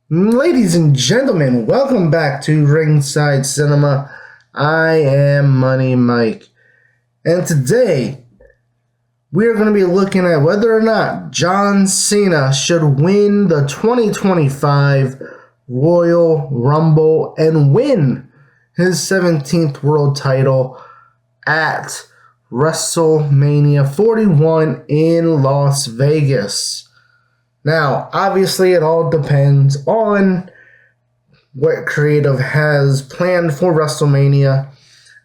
Ladies and gentlemen, welcome back to Ringside Cinema. I am Money Mike, and today we are going to be looking at whether or not John Cena should win the 2025 Royal Rumble and win his 17th world title at WrestleMania 41 in Las Vegas. Now, obviously, it all depends on what creative has planned for WrestleMania,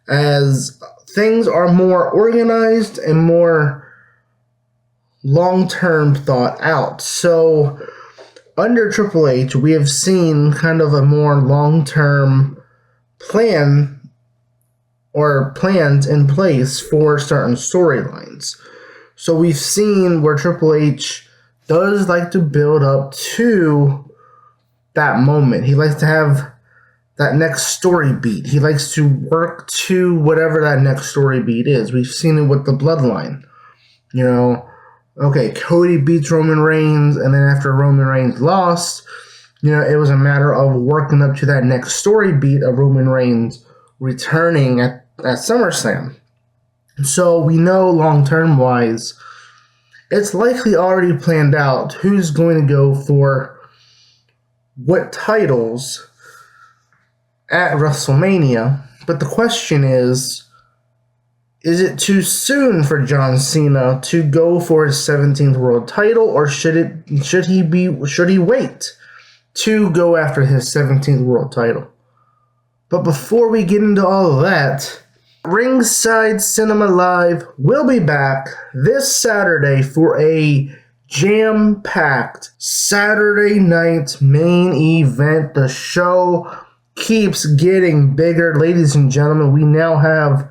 as things are more organized and more long-term thought out. So, under Triple H, we have seen kind of a more long-term plan or plans in place for certain storylines. So, we've seen where Triple H does like to build up to that moment. He likes to have that next story beat. He likes to work to whatever that next story beat is. We've seen it with the Bloodline. Cody beats Roman Reigns, and then after Roman Reigns lost, it was a matter of working up to that next story beat of Roman Reigns returning at SummerSlam. So we know long-term wise, it's likely already planned out who's going to go for what titles at WrestleMania. But the question is it too soon for John Cena to go for his 17th world title, or should he wait to go after his 17th world title? But before we get into all of that, Ringside Cinema Live will be back this Saturday for a jam-packed Saturday night main event. The show keeps getting bigger. Ladies and gentlemen, we now have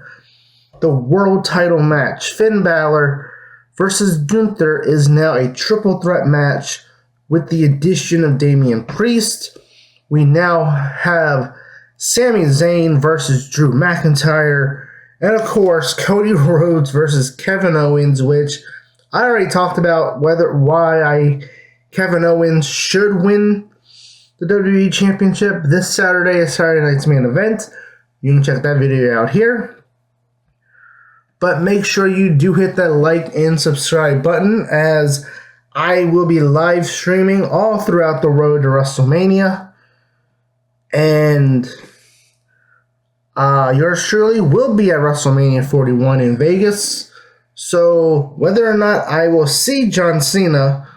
the world title match. Finn Balor versus Gunther is now a triple threat match with the addition of Damian Priest. We now have Sami Zayn versus Drew McIntyre, and of course, Cody Rhodes versus Kevin Owens, which I already talked about why Kevin Owens should win the WWE Championship this Saturday, a Saturday night's main event. You can check that video out here. But make sure you do hit that like and subscribe button, as I will be live streaming all throughout the road to WrestleMania. And yours truly will be at WrestleMania 41 in Vegas. So whether or not I will see John Cena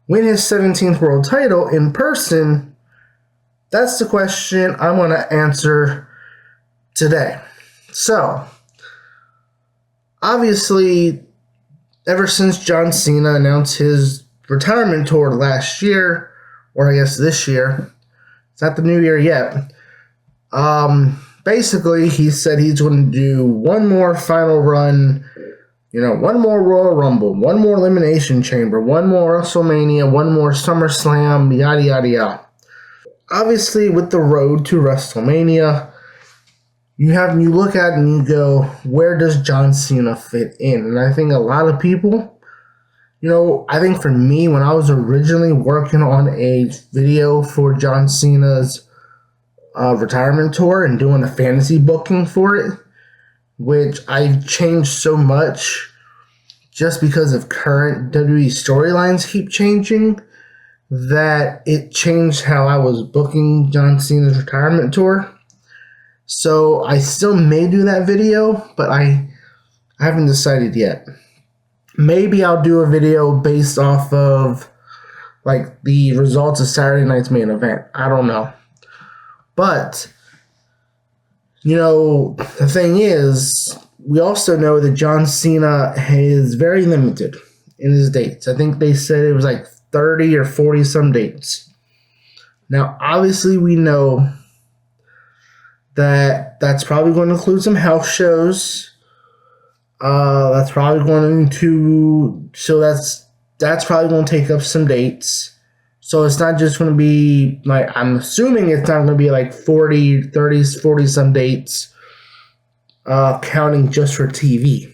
win his 17th world title in person, that's the question I want to answer today. So, obviously, ever since John Cena announced his retirement tour last year, or I guess this year, it's not the new year yet, basically, he said he's going to do one more final run, one more Royal Rumble, one more Elimination Chamber, one more WrestleMania, one more SummerSlam, yada, yada, yada. Obviously, with the road to WrestleMania, you look at it and you go, where does John Cena fit in? And I think a lot of people, I think for me, when I was originally working on a video for John Cena's retirement tour and doing a fantasy booking for it, which I changed so much just because of current WWE storylines keep changing, that it changed how I was booking John Cena's retirement tour. So I still may do that video, but I haven't decided yet. Maybe I'll do a video based off of like the results of Saturday night's main event. I don't know. But, the thing is, we also know that John Cena is very limited in his dates. I think they said it was like 30 or 40 some dates. Now, obviously, we know that that's probably going to include some house shows. That's probably going to take up some dates. So it's not just going to be, I'm assuming it's not going to be like 40 some dates, counting just for TV.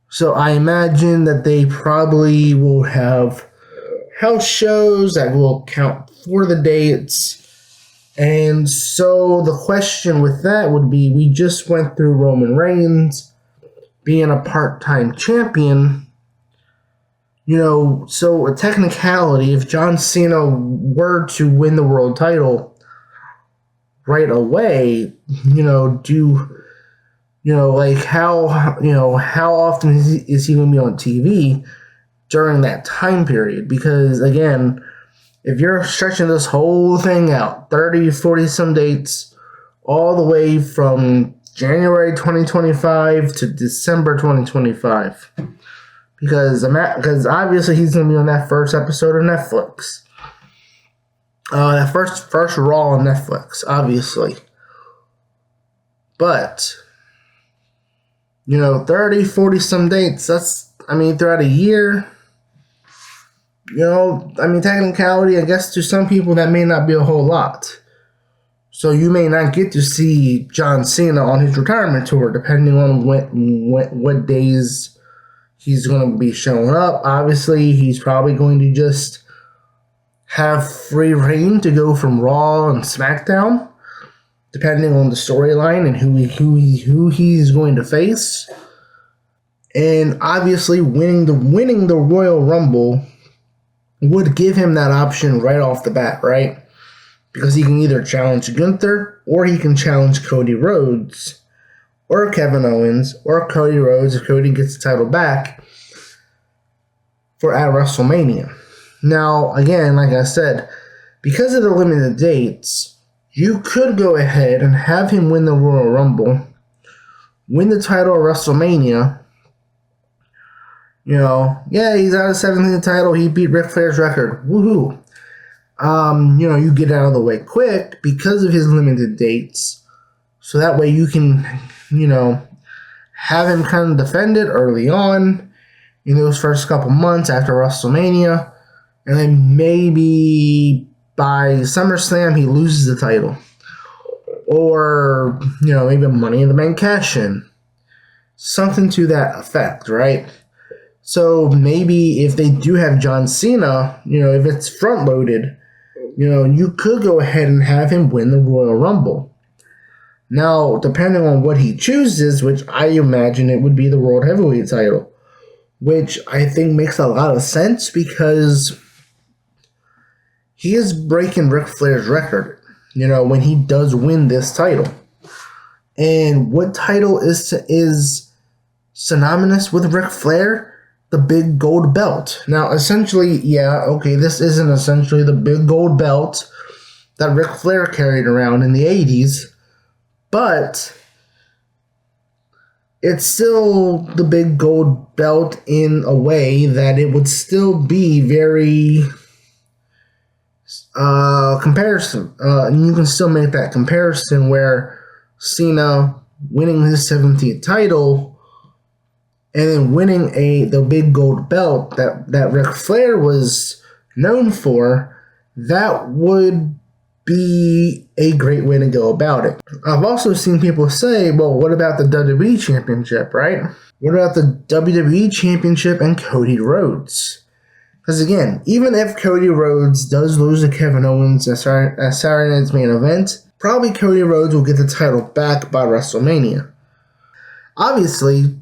So I imagine that they probably will have house shows that will count for the dates. And so the question with that would be, we just went through Roman Reigns being a part-time champion. So a technicality, if John Cena were to win the world title right away, how often is he going to be on TV during that time period? Because, again, if you're stretching this whole thing out, 30, 40 some dates, all the way from January 2025 to December 2025, because obviously he's going to be on that first episode of Netflix. That first Raw on Netflix, obviously. But, 30, 40 some dates, throughout a year, technicality, I guess to some people that may not be a whole lot. So you may not get to see John Cena on his retirement tour, depending on what days he's going to be showing up. Obviously, he's probably going to just have free reign to go from Raw and SmackDown, depending on the storyline and who he's going to face. And obviously, winning the Royal Rumble would give him that option right off the bat, right? Because he can either challenge Gunther, or he can challenge Cody Rhodes, or Kevin Owens, or Cody Rhodes if Cody gets the title back at WrestleMania. Now, again, like I said, because of the limited dates, you could go ahead and have him win the Royal Rumble, win the title at WrestleMania. He's out of 17th title. He beat Ric Flair's record. Woohoo. You get out of the way quick because of his limited dates. So that way you can, have him kind of defend it early on in those first couple months after WrestleMania. And then maybe by SummerSlam he loses the title. Or, maybe Money in the Bank cash-in. Something to that effect, right? So maybe if they do have John Cena, if it's front-loaded, you could go ahead and have him win the Royal Rumble. Now, depending on what he chooses, which I imagine it would be the World Heavyweight title, which I think makes a lot of sense because he is breaking Ric Flair's record, when he does win this title. And what title is synonymous with Ric Flair? The big gold belt. Now, essentially, this isn't essentially the big gold belt that Ric Flair carried around in the 80s, but it's still the big gold belt in a way that it would still be very comparison. And you can still make that comparison where Cena winning his 17th title and then winning the big gold belt that Ric Flair was known for, that would be a great way to go about it. I've also seen people say, well, what about the WWE Championship, right? What about the WWE Championship and Cody Rhodes? Because again, even if Cody Rhodes does lose to Kevin Owens at Saturday Night's Main Event, probably Cody Rhodes will get the title back by WrestleMania. Obviously,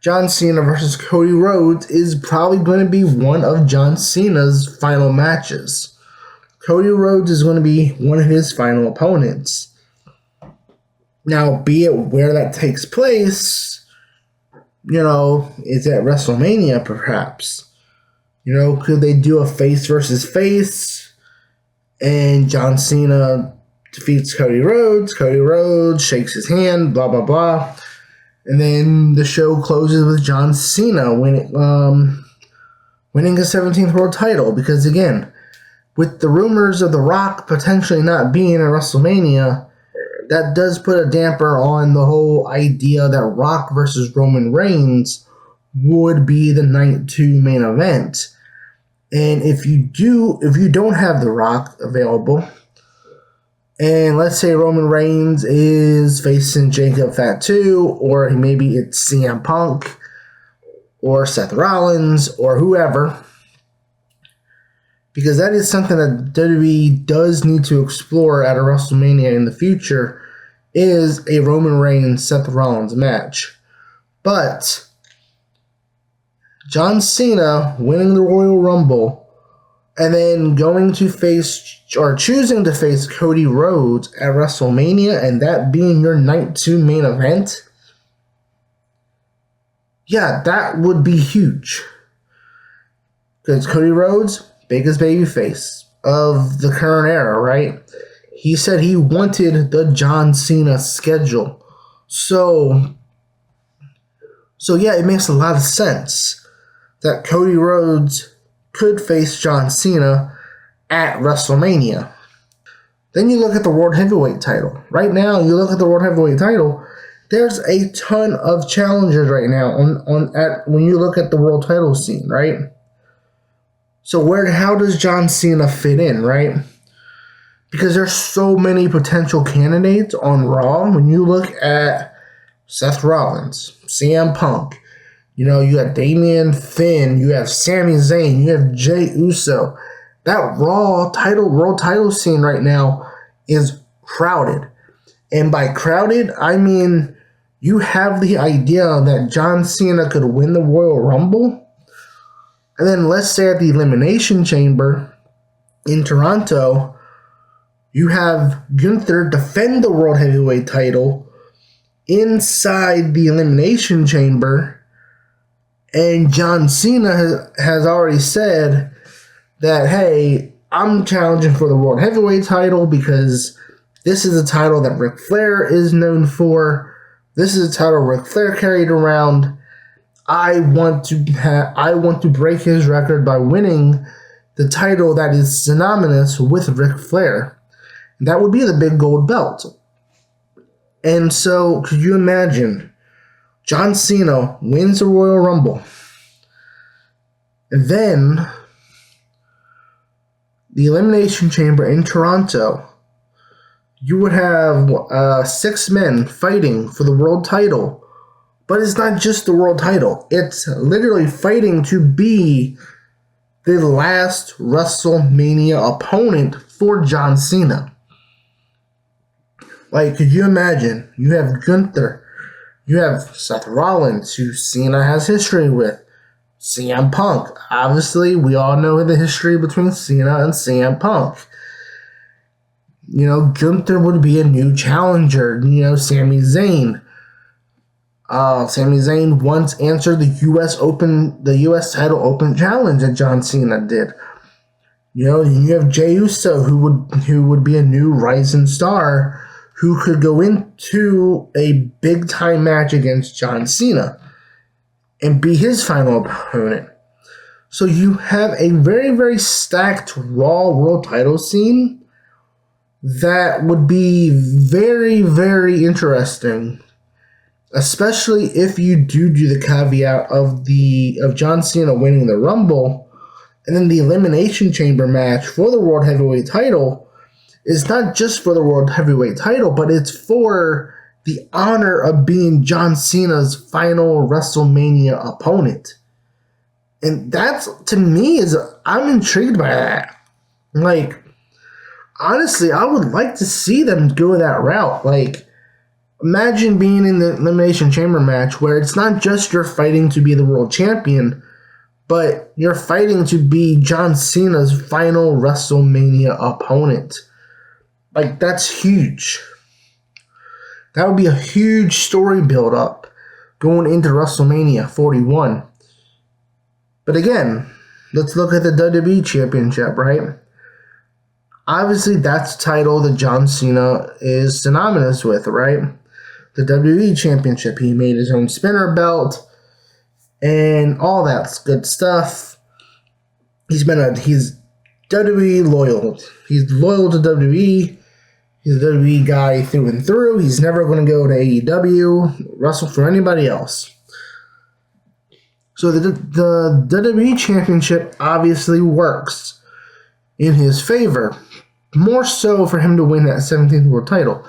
John Cena versus Cody Rhodes is probably going to be one of John Cena's final matches. Cody Rhodes is going to be one of his final opponents. Now, be it where that takes place, is at WrestleMania perhaps. Could they do a face versus face and John Cena defeats Cody Rhodes shakes his hand, blah, blah, blah. And then the show closes with John Cena winning his 17th world title. Because again, with the rumors of The Rock potentially not being at WrestleMania, that does put a damper on the whole idea that Rock versus Roman Reigns would be the Night 2 main event. And if you don't have The Rock available, and let's say Roman Reigns is facing Jacob Fatu, or maybe it's CM Punk, or Seth Rollins, or whoever, because that is something that WWE does need to explore at a WrestleMania in the future, is a Roman Reigns Seth Rollins match. But John Cena winning the Royal Rumble and then going to face or choosing to face Cody Rhodes at WrestleMania, and that being your night 2 main event, yeah, that would be huge. Because Cody Rhodes, biggest babyface of the current era, right? He said he wanted the John Cena schedule. So yeah, it makes a lot of sense that Cody Rhodes could face John Cena at WrestleMania. Then you look at the World Heavyweight title. Right now, you look at the World Heavyweight title, there's a ton of challengers right now when you look at the world title scene, right? So how does John Cena fit in, right? Because there's so many potential candidates on Raw. When you look at Seth Rollins, CM Punk, you have Damian Finn, you have Sami Zayn, you have Jey Uso. That world title scene right now is crowded. And by crowded, I mean you have the idea that John Cena could win the Royal Rumble. And then let's say at the Elimination Chamber in Toronto, you have Gunther defend the World Heavyweight title inside the Elimination Chamber. And John Cena has already said that, hey, I'm challenging for the World Heavyweight title because this is a title that Ric Flair is known for. This is a title Ric Flair carried around. I want to break his record by winning the title that is synonymous with Ric Flair. That would be the big gold belt. And so, could you imagine John Cena wins the Royal Rumble, and then the Elimination Chamber in Toronto, you would have 6 men fighting for the world title. But it's not just the world title. It's literally fighting to be the last WrestleMania opponent for John Cena. Like, could you imagine? You have Gunther. You have Seth Rollins, who Cena has history with. CM Punk. Obviously, we all know the history between Cena and CM Punk. Gunther would be a new challenger. Sami Zayn. Sami Zayn once answered the U.S. title open challenge that John Cena did. You have Jey Uso, who would be a new rising star, who could go into a big time match against John Cena and be his final opponent. So you have a very, very stacked Raw World title scene that would be very, very interesting. Especially if you do the caveat of John Cena winning the Rumble, and then the Elimination Chamber match for the World Heavyweight title is not just for the World Heavyweight title, but it's for the honor of being John Cena's final WrestleMania opponent. And that's, to me, I'm intrigued by that. Like, honestly, I would like to see them go that route. Like, imagine being in the Elimination Chamber match where it's not just you're fighting to be the world champion, but you're fighting to be John Cena's final WrestleMania opponent. Like, that's huge. That would be a huge story build-up going into WrestleMania 41. But again, let's look at the WWE Championship, right? Obviously, that's the title that John Cena is synonymous with, right? The WWE Championship. He made his own spinner belt and all that good stuff. He's WWE loyal. He's loyal to WWE. He's a WWE guy through and through. He's never going to go to AEW, wrestle for anybody else. So the WWE Championship obviously works in his favor. More so for him to win that 17th world title.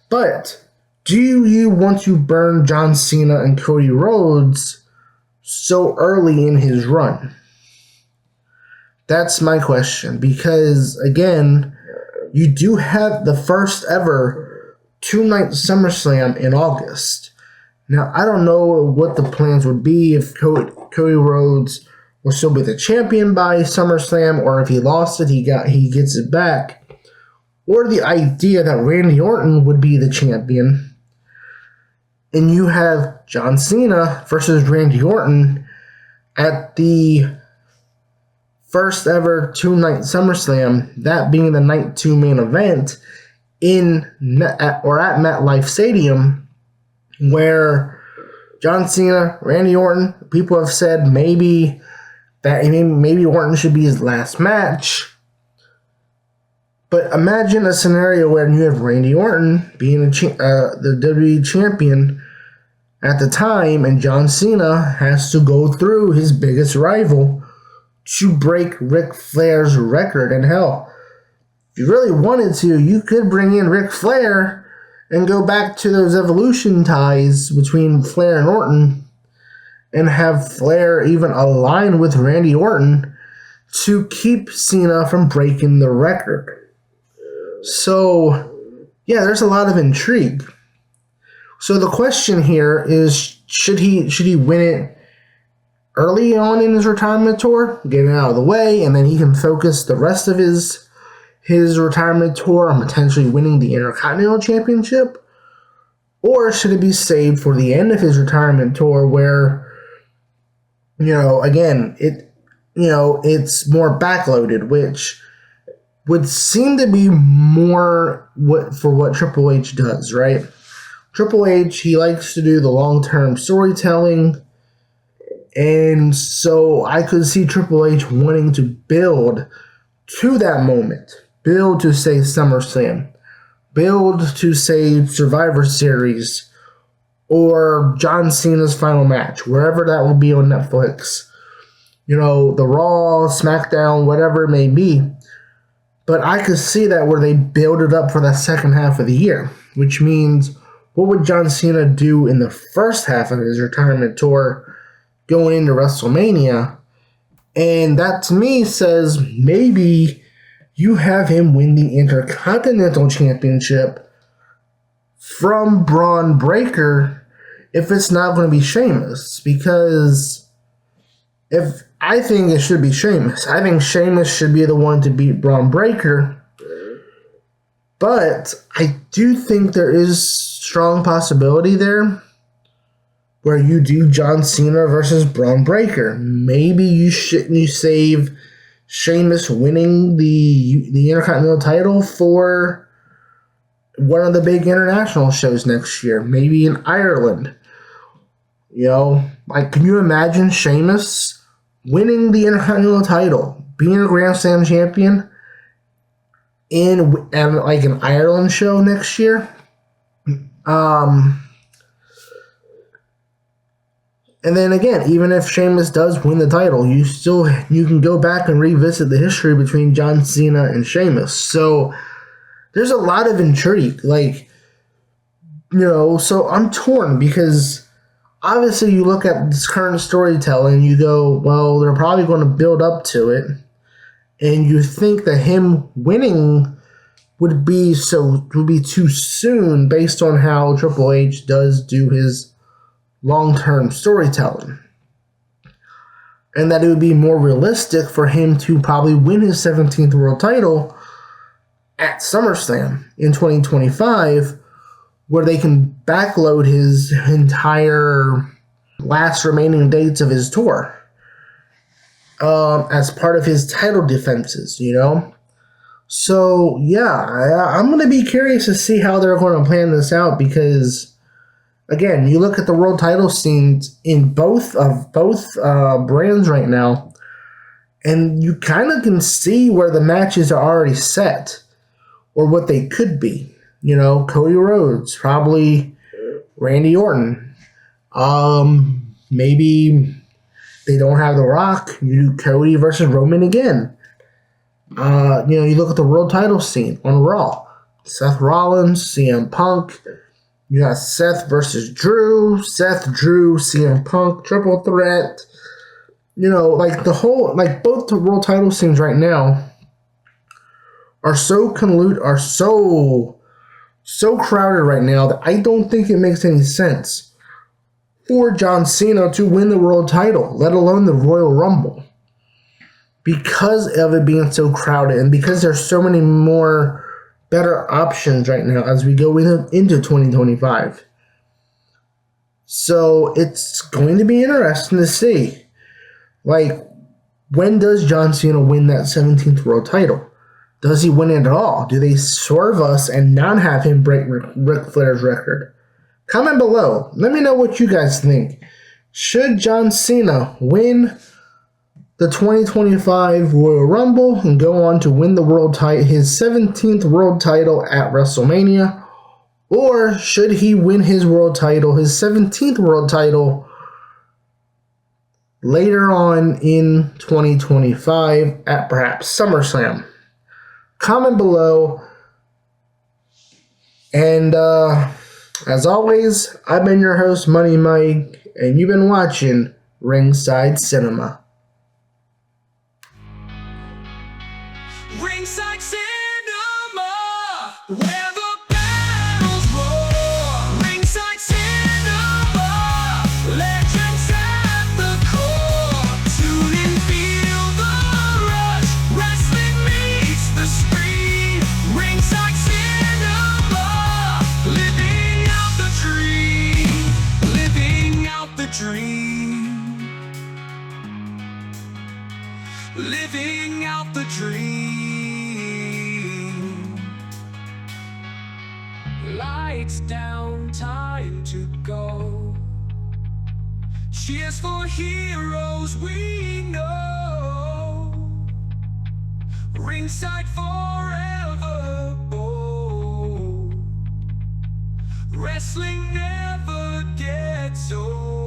But do you want to burn John Cena and Cody Rhodes so early in his run? That's my question, because again, you do have the first ever two-night SummerSlam in August. Now, I don't know what the plans would be if Cody Rhodes will still be the champion by SummerSlam, or if he lost it, he gets it back, or the idea that Randy Orton would be the champion, and you have John Cena versus Randy Orton at the first ever two-night SummerSlam, that being the night 2 main event at MetLife Stadium, where John Cena, Randy Orton, people have said maybe Orton should be his last match. But imagine a scenario where you have Randy Orton being the WWE champion at the time, and John Cena has to go through his biggest rival to break Ric Flair's record. And hell, if you really wanted to, you could bring in Ric Flair and go back to those Evolution ties between Flair and Orton, and have Flair even align with Randy Orton to keep Cena from breaking the record. So, yeah, there's a lot of intrigue. So the question here is, should he win it early on in his retirement tour, get it out of the way, and then he can focus the rest of his retirement tour on potentially winning the Intercontinental Championship? Or should it be saved for the end of his retirement tour where, again, it's more backloaded, which would seem to be more what Triple H does, right? Triple H, he likes to do the long-term storytelling, and so I could see Triple H wanting to build to that moment, build to, say, SummerSlam, build to, say, Survivor Series, or John Cena's final match, wherever that will be on Netflix. The Raw, SmackDown, whatever it may be. But I could see that where they build it up for the second half of the year, which means, what would John Cena do in the first half of his retirement tour going into WrestleMania? And that to me says maybe you have him win the Intercontinental Championship from Braun Breaker if it's not going to be Sheamus. Because I think it should be Sheamus. I think Sheamus should be the one to beat Braun Breaker. But I do think there is strong possibility there where you do John Cena versus Braun Breaker. Maybe you save Sheamus winning the Intercontinental title for one of the big international shows next year. Maybe in Ireland. Can you imagine Sheamus winning the Intercontinental title, being a Grand Slam champion in an Ireland show next year? And then again, even if Sheamus does win the title, you can go back and revisit the history between John Cena and Sheamus. So there's a lot of intrigue. So I'm torn because obviously you look at this current storytelling and you go, well, they're probably going to build up to it. And you think that him winning would be too soon based on how Triple H does do his long-term storytelling. And that it would be more realistic for him to probably win his 17th world title at SummerSlam in 2025, where they can backload his entire last remaining dates of his tour as part of his title defenses, So, yeah, I'm going to be curious to see how they're going to plan this out because, again, you look at the world title scenes in both brands right now, and you kind of can see where the matches are already set or what they could be. Cody Rhodes, probably Randy Orton. Maybe they don't have The Rock. You do Cody versus Roman again. You look at the world title scene on Raw. Seth Rollins, CM Punk. You got Seth versus Drew. Seth, Drew, CM Punk, triple threat. Like both the world title scenes right now are so crowded right now that I don't think it makes any sense for John Cena to win the world title, let alone the Royal Rumble, because of it being so crowded and because there's so many more better options right now as we go into 2025. So it's going to be interesting to see, like, when does John Cena win that 17th world title? Does he win it at all? Do they swerve us and not have him break Ric Flair's record? Comment below. Let me know what you guys think. Should John Cena win the 2025 Royal Rumble and go on to win the world title, his 17th world title at WrestleMania? Or should he win his world title, his 17th world title, later on in 2025 at perhaps SummerSlam? Comment below. And as always, I've been your host, Money Mike, and you've been watching Ringside Cinema. Ringside Cinema, where the battles roar. Ringside Cinema, legends at the core. Tune in, feel the rush. Wrestling meets the screen. Ringside Cinema, living out the dream. Living out the dream. Living out the dream. Lights down, time to go. Cheers for heroes we know. Ringside forever bold. Wrestling never gets old.